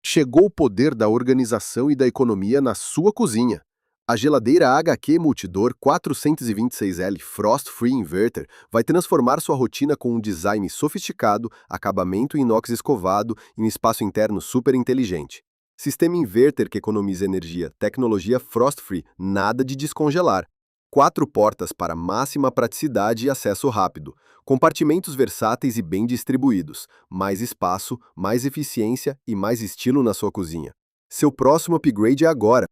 Chegou o poder da organização e da economia na sua cozinha. A geladeira HQ Multidor 426L Frost Free Inverter vai transformar sua rotina com um design sofisticado, acabamento em inox escovado e um espaço interno super inteligente. Sistema inverter que economiza energia, tecnologia Frost Free, nada de descongelar. 4 portas para máxima praticidade e acesso rápido. Compartimentos versáteis e bem distribuídos. Mais espaço, mais eficiência e mais estilo na sua cozinha. Seu próximo upgrade é agora.